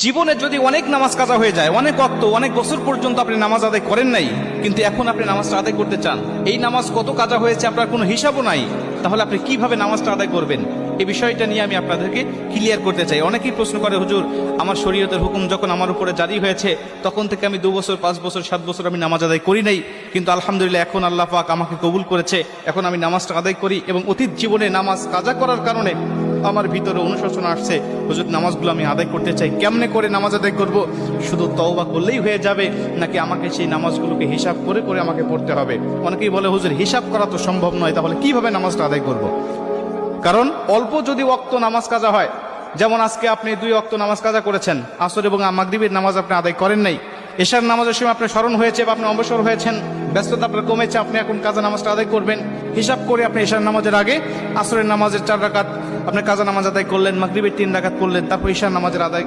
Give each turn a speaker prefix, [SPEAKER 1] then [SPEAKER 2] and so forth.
[SPEAKER 1] জীবনে যদি অনেক নামাজ কাজা হয়ে যায়, অনেক ওয়াক্ত, অনেক বছর পর্যন্ত আপনি নামাজ আদায় করেন নাই, কিন্তু এখন আপনি নামাজটা আদায় করতে চান, এই নামাজ কত কাজা হয়েছে আপনার কোনো হিসাবও নাই, তাহলে আপনি কিভাবে নামাজটা আদায় করবেন? এই বিষয়টা নিয়ে আমি আপনাদেরকে ক্লিয়ার করতে চাই। অনেকেই প্রশ্ন করে, হুজুর আমার শরীয়তের হুকুম যখন আমার উপরে জারি হয়েছে তখন থেকে আমি 2 বছর 5 বছর 7 বছর আমি নামাজ আদায় করি নাই, কিন্তু আলহামদুলিল্লাহ এখন আল্লাহ পাক আমাকে কবুল করেছে, এখন আমি নামাজটা আদায় করি এবং অতীত জীবনে নামাজ কাজা করার কারণে আমার ভিতরে অনুশোচনা আসছে, হুজুর নামাজগুলো আমি আদায় করতে চাই, কেমনে করে নামাজ আদায় করব? শুধু তওবা করলেই হয়ে যাবে নাকি আমাকে সেই নামাজগুলোকে হিসাব করে করে আমাকে পড়তে হবে? অনেকেই বলে, হুজুর হিসাব করা তো সম্ভব নয়, তাহলে কিভাবে নামাজটা আদায় করব? কারণ অল্প যদি ওয়াক্ত নামাজ কাজা হয়, যেমন আজকে আপনি 2 ওয়াক্ত নামাজ কাজা করেছেন, আসর এবং মাগরিবের নামাজ আপনি আদায় করেন নাই, এশার নামাজের সময় আপনার স্মরণ হয়েছে বা আপনি অবসর হয়েছেন, ব্যস্ততা আপনার কমেছে, আপনি এখন কাজা নামাজটা আদায় করবেন, হিসাব করে আপনি এশার নামাজের আগে আসরের নামাজের 4 রাকাত আপনি কাজা নামাজ আদায় করলেন, মাগরিবের 3 রাকাত করলেন, তারপর এশার নামাজের আদায়